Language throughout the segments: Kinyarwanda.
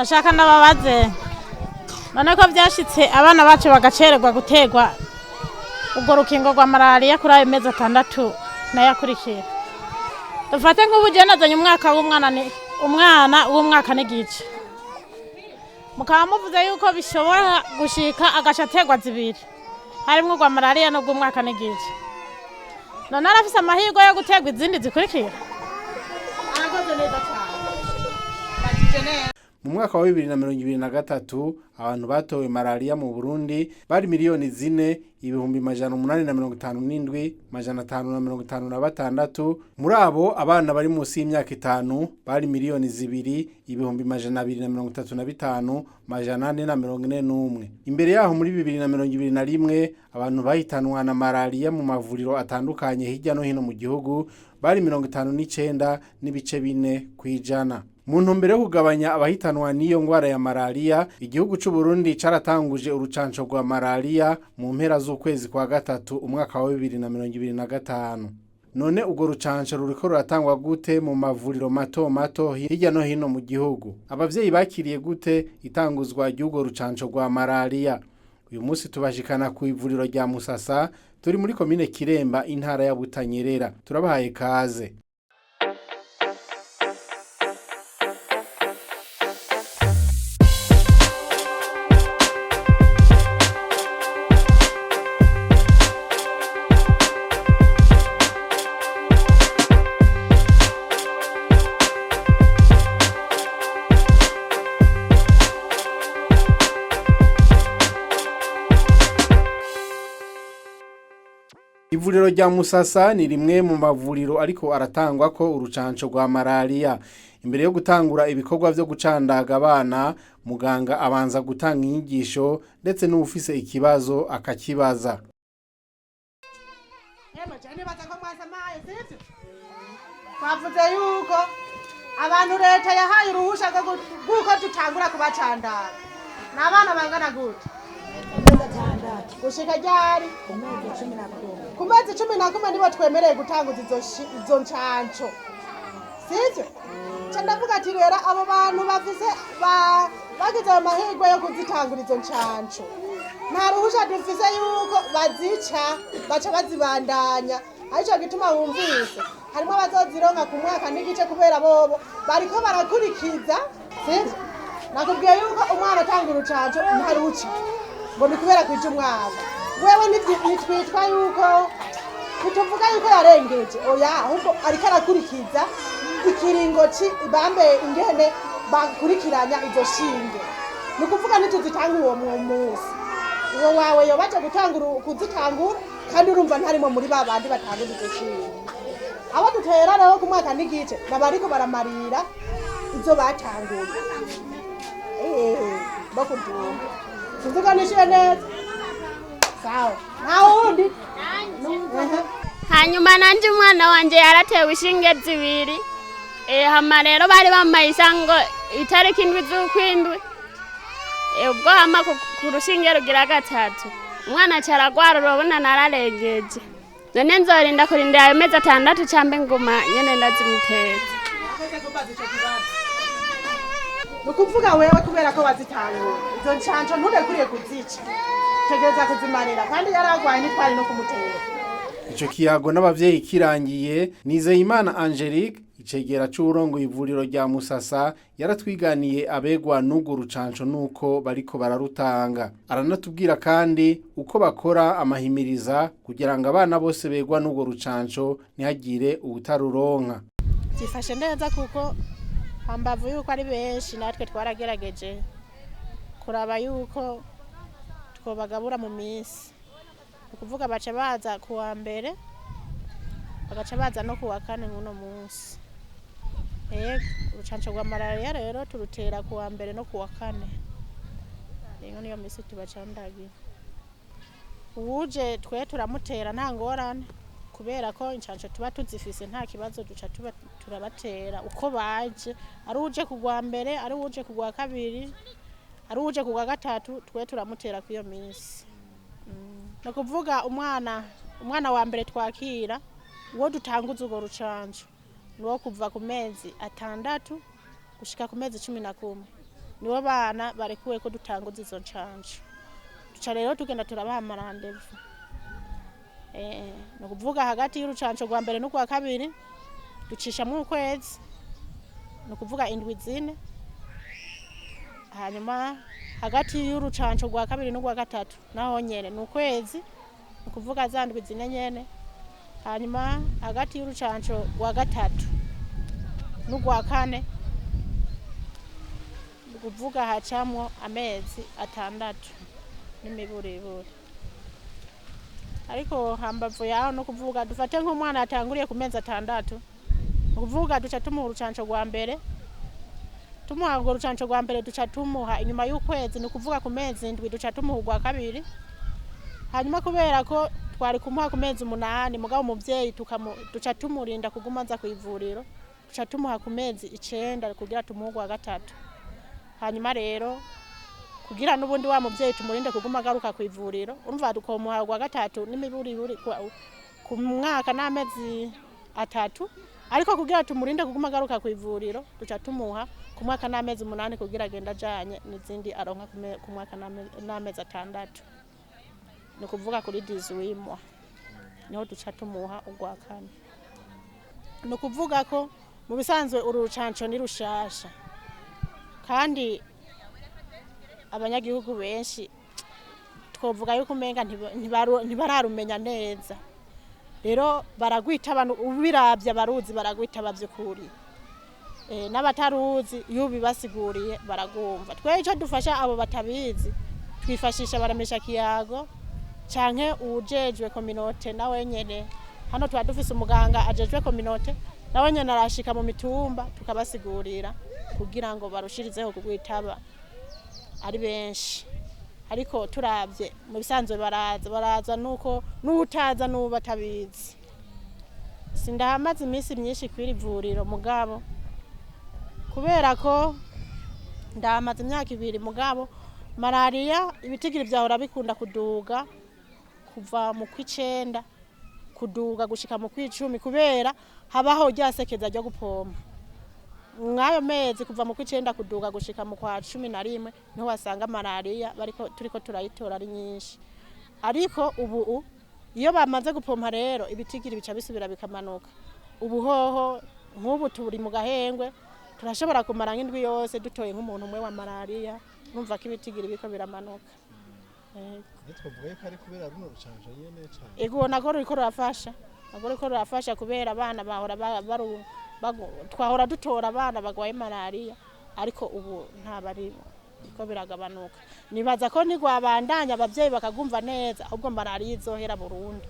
Nashaka ndababaze none ko byashitse abana bacu bagacererwa gutegwa ubwo rukingo rwa malaria kuri ayo mezi 6 nayakurikira. Dufate nk'ubuje nazanye umwaka umwana w'umwaka n'igice. Mukaba muvuze yuko bishobora gushika agashategwa zibiri. Harimwo rwa malaria no rw'umwaka n'igice. None arafise amahirwe yo gutegwa izindi zikurikira. Arakoze neza cyane. Mu mwaka wa 2023 abantu batowe malaria mu Burundi bari miliyoni 4,857,556. Muri abo abana bari munsi y'imyaka 5 bari miliyoni 2,235,841. Imbere yaho muri 2021 abantu bahitanwa na malaria mu mavuriro atandukanye hirya no hino mu gihugu bari 59.4 kwijana. Mu ntumbero yo kugabanya abahitanwa n'iyo ngwara ya malaria, igihugu c'u Burundi caratanguje urucanco rwa malaria mu mpera z'ukwezi kwa gatatu umwaka wa 2025. None ugo rucanco ruriko ruratangwa gute mu mavuriro mato hirya no hino mu gihugu? Abavyeyi bakiriye gute itanguzwa ry'ugo rucanco rwa malaria? Uyu munsi tubashikana ku ivuriro rya Musasa, turi muri komine Kiremba intara ya Butanyerera. Turabahaye kaze. Ivuriro rya Musasa ni rimwe mu mavuriro ariko aratangwa ko urucanco rwa malaria. Imbere yo gutangura ibikorwa vyo gucandaga abana, muganga abanza gutanga inyigisho ndetse n'ufise ikibazo akakibaza. Twavuze yuko abantu leta yahaye uruhusha rw'uko tutangura kubacandaga. N'abana bangana gute? Gushika ryari? Ku mezi 11 nibo twemereye gutanguza izo ncanco. Sivyo? Ndavuga ati rero abo bantu bafise bagize amahirwe yo kuzitangura izo ncanco. Nta ruhusha dufise yuko bazica baca bazibandanya. Arico gituma wumvise harimo abazozironka ku mwaka n'igice kubera bobo bariko barakurikiza. Sivyo? Nakubwiye yuko umwana atangura urucanco ntaruca. Ngo nikubera kwije umwana. Wewe nitwitwa yuko kutuvuga yuko yarengeje. Oya, ahubwo ariko arakurikiza ikiringo ibambe ingene bakurikiranya izo shinge. Nikuvuga nituzitanga uwo munsi. Uwo wawe yo baje gutangura kuzitangura kandi urumva ntarimo muri babandi batangura izo shinge. Abo dutera rero ku mwaka n'igice nabariko baramarira izo batanguye. Bakundunga. Tuvuga nishije neza. Sawa. Nawundi. Hanyuma nanje umwana wanje yaratewe ishinge zibiri. Hama rero bari bamaye isango itariki 7 z'ukwindwi. Ubwo hama ku rushinge rugira gatatu. Umwana caragwara urabona nararengeje. None nzorinda kurinda ayo mezi 6 cambe nguma nyene ndazimuteza. Nukuvuga wewe kubera ko bazitangura izo ncanco nturekuriye kuzica tegeza kuzimarira kandi yaragwaye nitwari no kumutera. Ico kiyago n'abavyeyi kirangiye, Nizeyimana Angelique icegera c'urongo ivuriro rya Musasa yaratwiganiye abegwa n'ugo rucanco nuko bariko bararutanga. Aranatubwira kandi uko bakora amahimiriza kugira ngo abana bose begwa n'ugo rucanco ntihagire ubutaruronka. Zifashe neza kuko hambavu yuko ari benshi natwe twaragerageje kuraba yuko twobagabura mu minsi. Ukuvuga baca baza kuwa mbere bagaca baza no kuwa kane nguno munsi. Urucanco rwa malaria rero turutera kuwa mbere no kuwa kane. Niyo minsi tubacandagira. Uje twe turamutera nta ngorane kubera ko incanco tuba tuzifise nta kibazo duca turabatera uko baje. Ari uje kugwa mbere, ari uje kugwa kabiri, ari uje kugwa gatatu twe turamutera kwiyo minsi. No kuvuga umwana wa mbere twakira uwo dutanguza ugo rucanco nuwo kuva ku mezi 6 gushika ku mezi 11. nibo bana barekuwe ko dutanguza izo ncanco duca rero tugenda turabaha amarandevu ni ukuvuga hagati y'urucanco rwa mbere n'urwa kabiri ducishamwo ukwezi ni ukuvuga indwi zine hanyuma hagati y'urucanco rwa kabiri n'urwa gatatu naho nyene ni ukwezi ni ukuvuga za ndwi zine nyene hanyuma hagati y'urucanco rwa gatatu n'urwa kane ni ukuvuga hacamwo amezi 6 n'imiburiburi ariko hambavu yaho no kuvuga dufate nk'umwana atanguriye ku mezi 6 ukuvuga duca tumuha urucanco rwa mbere tumuha ngo urucanco rwa mbere duca tumuha inyuma y'ukwezi ni ukuvuga ku mezi 7 duca tumuha urwa kabiri hanyuma kubera ko twari kumuha ku mezi 8 mugabo umuvyeyi duca tumurinda kuguma aza kw'ivuriro duca tumuha ku mezi 9 kugira tumuhe urwa gatatu hanyuma rero kugira n'ubundi wa muvyeyi tumurinde kuguma agaruka kw'ivuriro urumva dukomuha urwa gatatu n'imiburiburi ku mwaka n'amezi 3 ariko kugira tumurinde kuguma agaruka kw'ivuriro duca tumuha ku mwaka n'amezi 8 kugira agenda ajanye n'izindi aronka ku mwaka n'amezi 6 ni kuvuga kuri 18 mois niho duca tumuha urwa kane ni kuvuga ko mu bisanzwe urucanco ni rushasha kandi abanyagihugu benshi twovuga yuko umenga ntibararumenya neza rero baragwita abantu ubiravye abaruzi baragwita bavyukuri n'abataruzi iyo bibasiguriye baragumva twejo dufasha abo batabizi twifashisha baramesha kiyago canke ujejwe communauté nawe nyene hano tuba dufise umuganga ajejwe communauté nawe nyene arashika mu mitumba tukabasigurira kugira ngo barushirizeho kugwitaba ari benshi ariko turavye mu bisanzwe baraza nuko n'utaza n'ubatabizi sindahamaze iminsi myinshi kw'ivuriro mugabo kubera ko ndahamaze imyaka 2 mugabo malaria ibitigiri vyahora bikunda kuduga kuva mu kw'icenda kuduga gushika mu kw'icumi kubera habaho ryasekeza ryo gupompa mwayo mezi kuva mu kw'icenda kuduga gushika mu kwa 11 niho wasanga malaria bariko turiko turayitora ari nyinshi ariko ubu iyo bamaze gupompa rero ibitigiri bica bisubira bikamanuka ubu hoho nk'ubu turi mu gahengwe turashobora kumara nk'indwi yose dutoye nk'umuntu umwe wa malaria numva ko ibitigiri biko biramanuka twavuye ko ari kubera runo rucanco nyene cyane ego nako ruriko rurafasha kubera abana bahora twahora dutora abana bagwaye malaria ariko ubu ntabari ko biragabanuka nibaza ko nigwabandanya abavyeyi bakagumva neza ahubwo malaria izohera Burundi.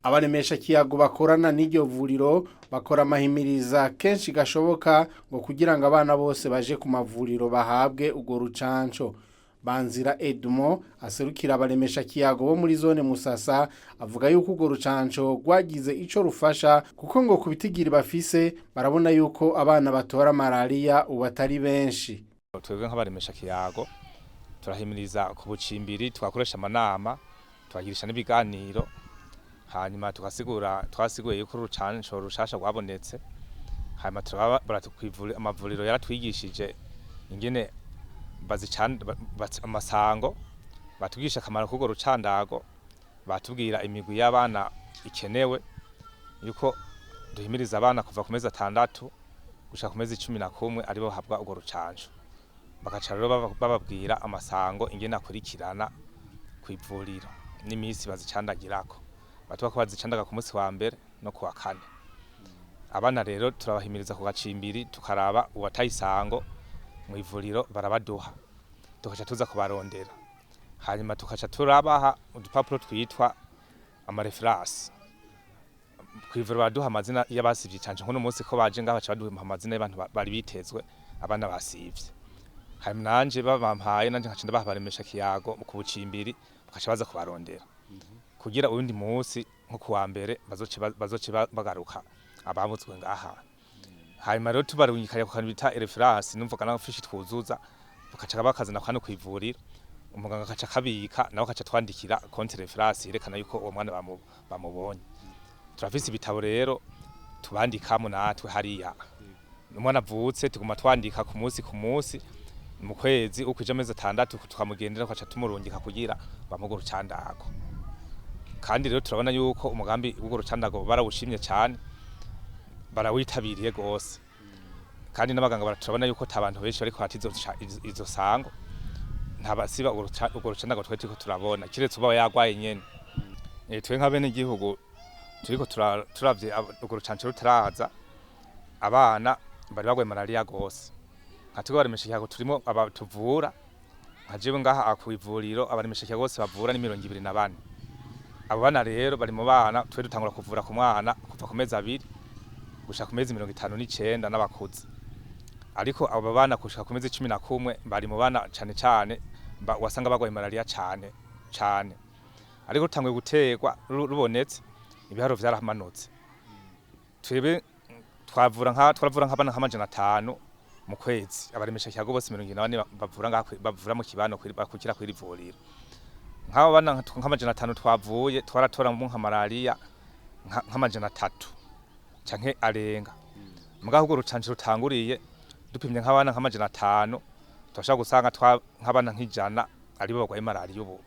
Abaremesha kiyago bakorana n'iryo vuriro bakora amahimiriza kenshi gashoboka ngo kugira ngo abana bose baje ku mavuriro bahabwe ugo rucanco. Banzira Edmo aserukira abaremesha kiyago bo muri zone Musasa avuga yuko ugo rucanco rwagize ico rufasha kuko ngo kubitigiri bafise barabona yuko abana batora malaria ubatari benshi. Twebwe nk'abaremesha kiyago turahimiriza ku bucimbiri twakoresha amanama twagirisha n'ibiganiro hanyuma twasiguye yuko urucanco rushasha rwabonetse hanyuma baratukwivura amavuriro yaratwigishije ingene amasango batugisha akamaro k'urwo rucandago batubwira imigwi y'abana ikenewe yuko duhimiriza abana kuva ku mezi 6 gushika ku mezi 11 aribo bahabwa urwo rucanco bakaca rero bababwira amasango ingene akurikirana kw'ivuriro n'imisi bazicandagirako batuba ko bazicandaga ku munsi wa mbere no ku wa kane abana rero turabahimiriza ku gacimbiri tukaraba uwatayisango mu ivuriro barabaduha tukaca tuza kubarondera hanyuma tukaca turabaha udupapuro twitwa amareferanse kwivura baduha amazina y'abasivye canje nko no munsi ko baje ngaho baca baduha amazina y'abantu bari bitezwe abana basivye. Hanyuma nanje babampaye nanje nkaca ndababaremesha kiyago ku bucimbiri bakaca baza kubarondera kugira uwundi munsi nko kuwa mbere bazoce bagaruka ababutswe ngaha. Hanyuma rero tubarungikanye ku kantu bita reference numvaga na fishi twuzuza bakaca bakazana kwano kwivurira umuganga akaca kabika nawe akaca twandikira konti reference yerekana yuko uwo mwana bamubonye. Turafise ibitabo rero tubandikamo natwe hariya umwana avutse tuguma twandika ku munsi mu kwezi uko ije amezi 6 tukamugendera kwaca tumurungika kugira bamugura urucandago. Kandi rero turabona yuko umugambi w'ugo rucandago barawushimye cyane barawitabiriye gose kandi n'abaganga baraturabona yuko tabantu benshi bariko hatizo izo sango ntabasiba ugo rucandago twete ko turabona kiretse uba yagwaye nyene. Twe nka bene igihugu turiko turavye ugo rucanco rutaraza abana bari bagwaye malaria gose ati baremesha cyago turimo abatuvura nkajewe ngaha akwivuriro abaremesha cyago gose bavura ni 24. Abo bana rero bari mu bana twe dutangura kuvura ku mwana kuva ku mezi 2 gushaka ku mezi 59 n'abakuze. Ariko abo bana gushaka ku mezi 11 bari mu bana cyane wasanga bagwaye malaria cyane. Ariko tangwe gutegwa rubonetse ibiharo vyaramanutse. Twebe twaravura nk'abana nk'amajana 5 mu kwezi abaremesha cyago bose 24 bavura mu kibano bakukira kwiri vuriro. Nk'abo bana nk'amajana 5 twavuye twaratora mu nka malaria nk'amajana 3 canke arenga. Mugaho ugo rucanco rutanguriye dupimye nk'abana nk'amajana 5 twashaka gusanga nk'abana nk'ijana ari bo bagwaye malaria ubu.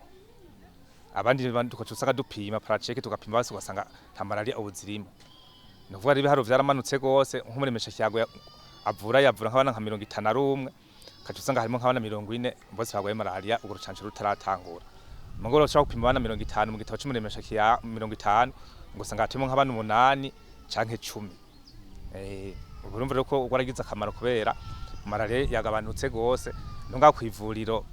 Abandi tukacusanga dupima paracheke tugapima base ugasanga nta malaria ubuzirimo. Nuvuga ari biharo vyaramanutse gose nk'umuremesha cyago yavura nk'abana nka 51 kacusanga harimo nk'abana 40 bose bagwaye malaria ugo rucanco rutaratangura. Mugoro ushaka gupima abana 50 mu gitabo cy'umuremesha kiya 50 ngusanga hatimo nk'abana 8 canke 10. Urumva rero ko waragize akamaro kubera malaria yagabanutse gose nonga kwivuriro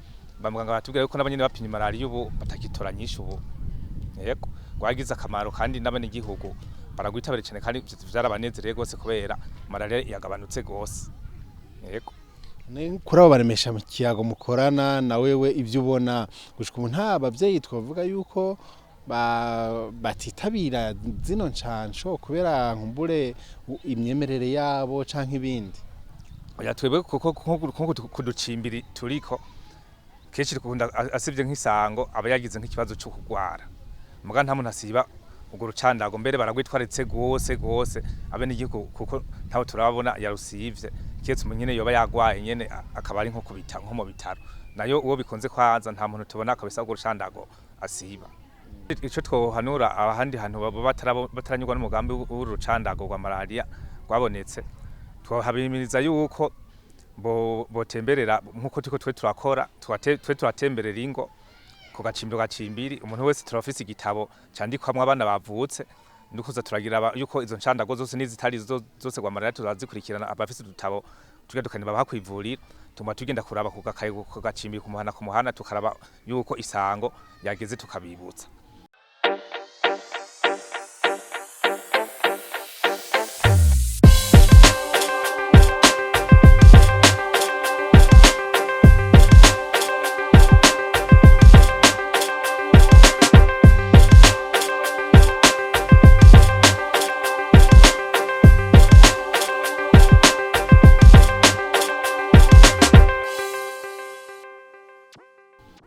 bamuganga batubwira ko n'abanyene bapimye malaria ubu batakitoranyisha ubu. Yego waragize akamaro kandi n'abane igihugu baragwitabire cyane kandi vyarabanezereye gose kubera malaria yagabanutse gose. Yego kuri abo baremesha mu kiyago mukorana na wewe ibyo ubona gushika ubu nta bavyeyi twavuga yuko batitabira zino ncanco kubera nkumbure imyemerere yabo canke ibindi. Oya twebwe kuko kuducimbiri turiko kenshi rikunda asivye nk'isango aba yagize nk'ikibazo cyo kugwara. Muga nta muntu asiba ugo rucandago mbere baragwitwaretse gose abene igihugu kuko ntaho turabona yarusivye ketse umunyene yoba yagwaye nyene akaba ari nko kubita nko mu bitaro nayo uwo bikonze kwaza nta muntu tubona akabisa ugo rucandago asiba. Ico twohanura abahandi hantu bataranyurwa n'umugambi w'urucandago rwa malaria rwabonetse twahabimiriza yuko botemberera nkuko twe turakora twe turatemberera ingo ku gacimbiri umuntu wese turafise igitabo candikwamwe abana bavutse ndukuza turagira yuko izo ncandago zose nizitari zose rwa malaria turazikurikirana abafise dutabo tugadukanye babakwivurira tuma tugenda kuraba ku gacimbiri ku muhana tukaraba yuko isango yageze tukabibutsa.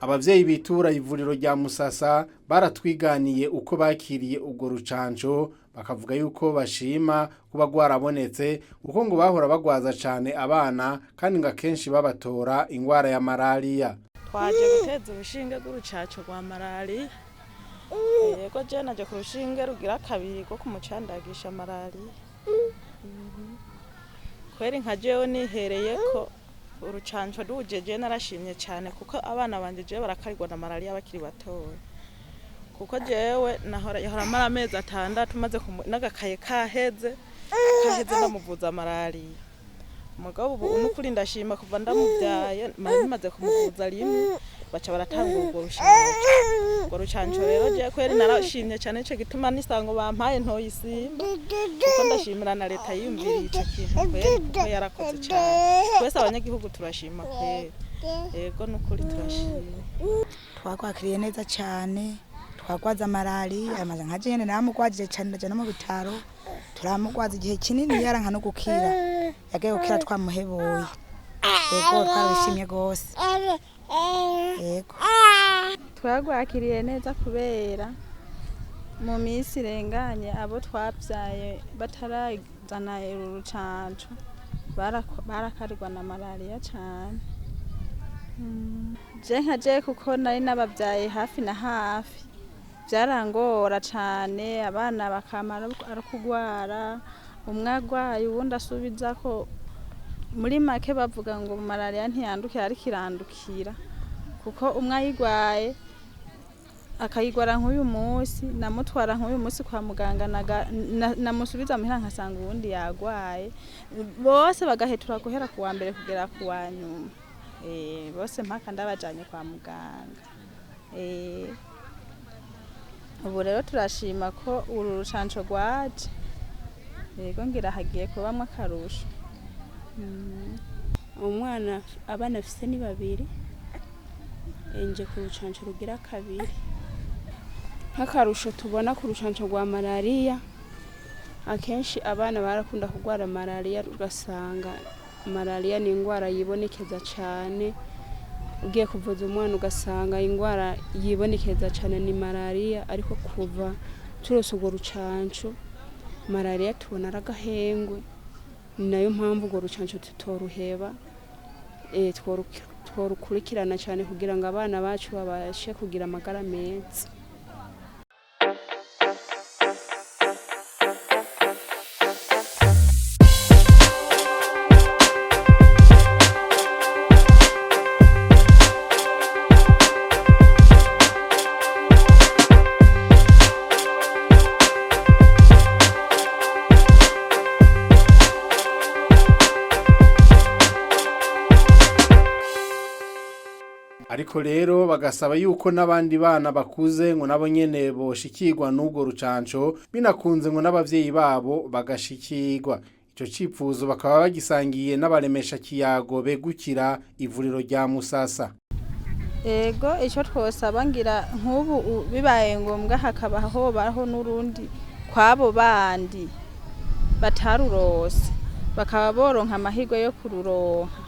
Abavyeyi bitura ivuriro rya Musasa baratwiganiye uko bakiriye ugo rucanco bakavuga yuko bashima kuba gwarabonetse uko ngo bahora bagwaza cyane abana kandi ngakenshi babatora ingwara ya malaria. Twaje guteza urushinge rw'urucaco rwa malaria. Yego je naje ku rushinge rugira kabiri go kumucandagisha malaria. Kweri nka jewe nihereye ko urucanco rujeje narashimye cyane kuko abana banje je barakarirwa na malaria bakiri batowe. Kuko jewe yahora mara amezi 6 maze n'agakaye kaheze ndamuvuza malaria. umugabo ubu n'ukuri ndashima kuva ndamubyaye maze kumuvuza rimwe baca baratanga urwo rucanco rero je kweri narashimye cyane ico gituma nisango bampaye ntoyisimba kuko ndashimira na leta yiyumviriye ico kintu kweri kuko yarakoze cyane twese abanyagihugu turashima kweri yego n'ukuri turashima twakwakiriye neza cyane twagwaza malariya amaze nka jene namugwajije cyane ndaje no mu bitaro turamugwaza igihe kinini yaranka no gukira yagiye gukira twamuheboye yego twarishimye gose yego twagwakiriye neza kubera mu minsi irenganye abo twabyaye batarazana urucanco barakarirwa na malariya cyane je nka je kuko nari nababyaye hafi na hafi byarangora cyane abana bakamara ari kugwara umwe agwaye ubundi asubiza ko muri make bavuga ngo malariya ntiyandukira ariko irandukira kuko umwe ayigwaye akayigwara nk'uyu munsi namutwara nk'uyu munsi kwa muganga namusubiza muhira nkasanga ubundi yagwaye bose bagahetura guhera ku wa mbere kugera ku wa nyuma bose mpaka ndabajanye kwa muganga ubu rero turashima ko uru rucanco rwaje yego ngira hagiye kubamwo akarusho umwana abana afise ni babiri enje ku rucanco rugira kabiri nk'akarusho tubona ku rucanco rwa malariya akenshi abana barakunda kugwara malariya ugasanga malariya ni ingwara yibonekeza cyane ugiye kuvuza umwana ugasanga ingwara yibonekeza cyane ni malariya ariko kuva turose urwo rucanco malariya tubona aragahengwe ni nayo mpamvu urwo rucanco tutoruheba tworukurikirana cyane kugira ngo abana bacu babashe kugira amagara meza ariko rero bagasaba yuko n'abandi bana bakuze ngo nabo nyene boshikirwa n'ubwo rucanco binakunze ngo n'abavyeyi babo bagashikirwa ico cipfuzo bakaba bagisangiye n'abaremesha kiyago begukira ivuriro rya Musasa ego ico twosaba ngira nk'ubu bibaye ngombwa hakabaho baraho n'urundi kwabo bandi batarurose bakaba boronka amahirwe yo kururonka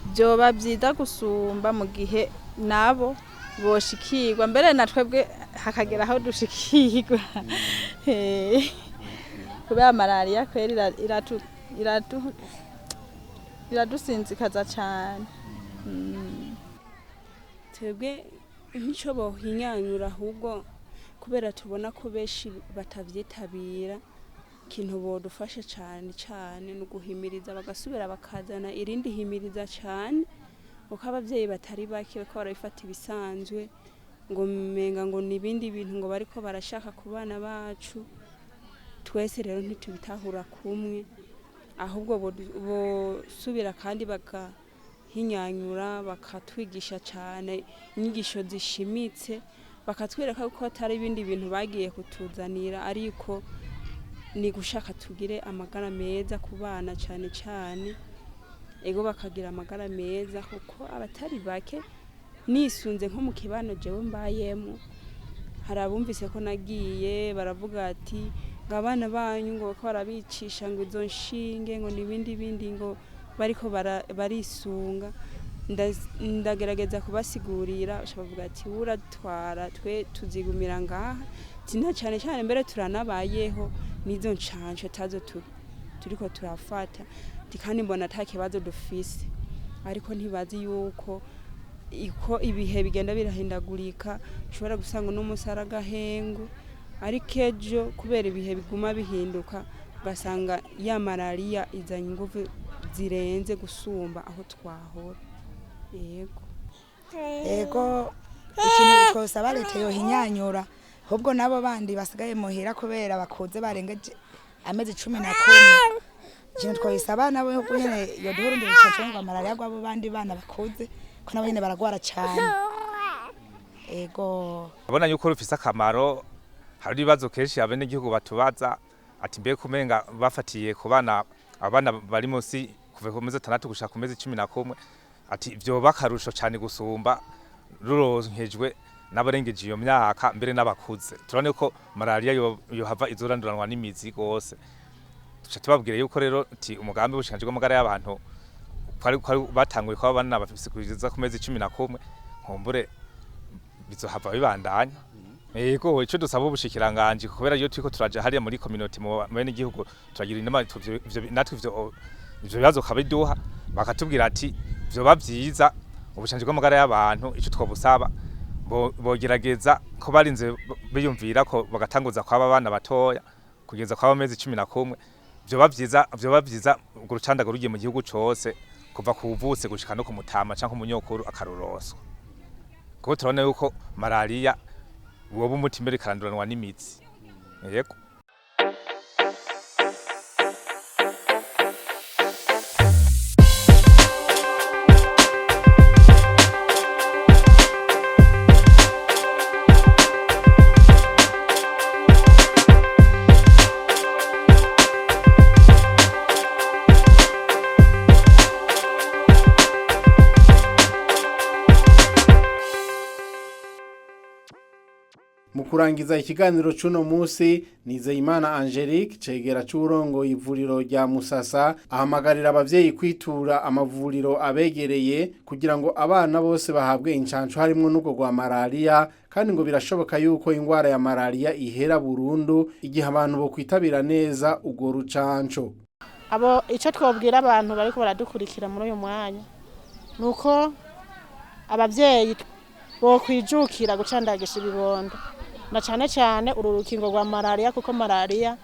byoba byiza gusumba mu gihe nabo boshikirwa mbere na twebwe hakagera aho dushikirwa kubera malariya kweri iradusinzikaza cyane twebwe nk'icyo bohinyanyura ahubwo kubera tubona ko benshi batavyitabira ikintu bodufashe cyane cyane no guhimiriza bagasubira bakazana irindi himiriza cyane uko abavyeyi batari bake bako barabifata ibisanzwe ngo menga ngo nibindi bintu ngo bariko barashaka ku bana bacu twese rero ntitubitahura kumwe ahubwo bosubira kandi bakahinyanyura bakatwigisha cyane inyigisho zishimitse bakatwereka ko atari ibindi bintu bagiye kutuzanira ariko ni gushaka tugire amagara meza ku bana cyane cyane ego bakagira amagara meza kuko abatari bake nisunze nko mu kibano jewe mbayemo hari abumvise ko nagiye baravuga ati ngo abana banyu ngo bako barabicisha ngo izo nshinge ngo nibindi bindi ngo bariko barisunga ndagerageza kubasigurira bavuga ati uratwara twe tuzigumira ngaha tina cyane cyane mbere turanabayeho nizo ncanco tazo turiko turafata kandi mbona atakibazo dufise ariko ntibazi yuko iko ibihe bigenda birahindagurika ushobora gusanga n'umusara gahengu ariko ejo kubera ibihe biguma bihinduka basanga ya malariya izanye ingufu zirenze gusumba aho twahora yego ikintu twosaba leta yohinyanyura ahubwo nabo bandi basigaye muhira kubera bakuze barengeje amezi 11 ikintu twoyisaba nabo nyene yoduhurundi rucanco ngo malaria gwabo bandi bana bakuze ko nabo nyene baragwara cyane ego abona yuko rufise akamaro hari ibibazo kenshi abene igihugu batubaza ati mbe kumenga bafatiye ku bana abana bari munsi kuva ku mezi 6 gushaka ku mezi 11 ati ivyo bakarusho cyane gusumba ruronkejwe n'abarengeje iyo myaka mbere n'abakuze turane ko malaria yo hava izoranduranwa n'imizi gose tuca tubabwire yuko rero ati umugambi w'ubushikanje bw'amagara y'abantu kwari batanguye kwa bana bafise kugeza ku mezi 11 nkumbure bizohava bibandanya ego ico dusaba ubushikiranganje kubera iyo turiko turaje hariya muri community mu bene igihugu turagira inama ivyo natwe ivyo bibazo kabiduha bakatubwira ati vyo bavyiza ubushanje bw'amagara y'abantu ico twobusaba bogerageza ko barinze biyumvira ko bagatanguza kwaba bana batoya kugeza kwa mezi 11 vyo bavyiza urucandago rugiye mu gihugu cose kuva ku buvutse gushika no ku mutama canke umunyokuru akaruroswa kuko turabona yuko malaria woba umutima ikaranduranwa n'imitsi yego mu kurangiza ikiganiro cuno musi Nizeyimana Angelique cegera c'urongo ivuriro rya Musasa ahamagarira abavyeyi kwitura amavuriro abegereye kugira ngo abana bose bahabwe incanco harimwo n'ugo gwa malaria kandi ngo birashoboka yuko ingwara ya malaria ihera burundu igihe abantu bo kwitabira neza ugo rucanco. Abo ico twobwira abantu bariko baradukurikira muri uyu mwanya nuko abavyeyi bo kwijukira gucandagisha ibibondo na cyane cyane uru rukingo rwa malaria kuko malaria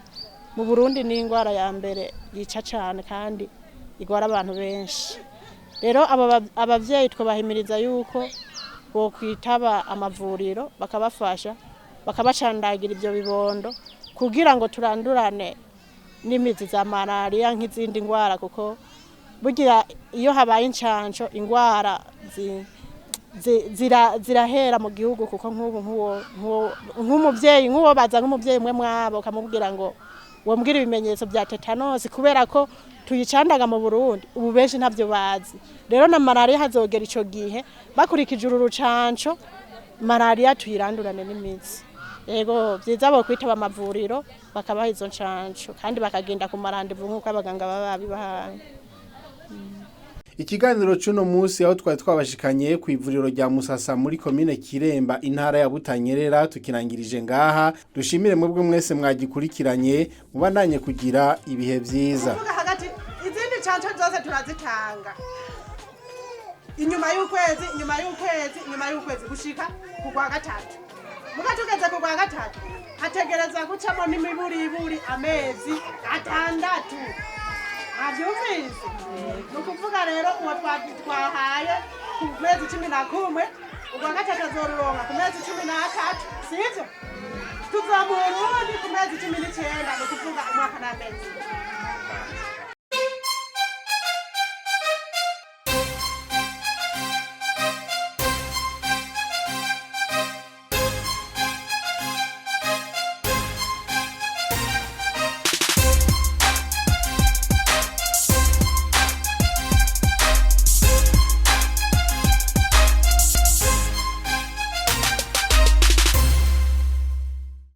mu Burundi ni ingwara ya mbere yica cyane kandi igwara abantu benshi. Rero abavyeyi twabahimiriza yuko bo kwitaba amavuriro bakabafasha bakabacandagira ibyo bibondo kugira ngo turandurane n'imizi za malaria nk'izindi ngwara kuko bugira iyo habaye incanco ingwara zirahera mu gihugu kuko nk'umuvyeyi nk'uwo baza nk'umuvyeyi mwe mwabo kamubwira ngo wombwira ibimenyetso bya tetanus kubera ko tuyicandaga mu Burundi ubu benshi ntavyo bazi. Rero na malaria hazogera ico gihe bakurikije uru rucanco malaria tuyirandurane n'imizi. Ego vyiza bo kwitaba amavuriro bakabaha izo ncanco kandi bakagenda ku marandevu nk'uko abaganga baba bibahaye. Ikiganiro cuno musi aho twari twabashikanye ku ivuriro rya Musasa muri commune Kiremba intara ya Butanyerera tukinangirije ngaha dushimire mwebwe mwese mwagikurikiranye mubandanye kugira ibihe vyiza. Izindi canco zose turazitanga inyuma y'ukwezi gushika ku kwa gatatu mukatugeze ku kwa gatatu hategereza gucamo n'imiburiburi amezi atandatu. Avyumvise nukuvuga rero uwo twahaye ku mezi 11 ubwa gatatu azoruronka ku mezi 13 sivyo tuzamurundi ku mezi 19 nukuvuga umwaka n'amezi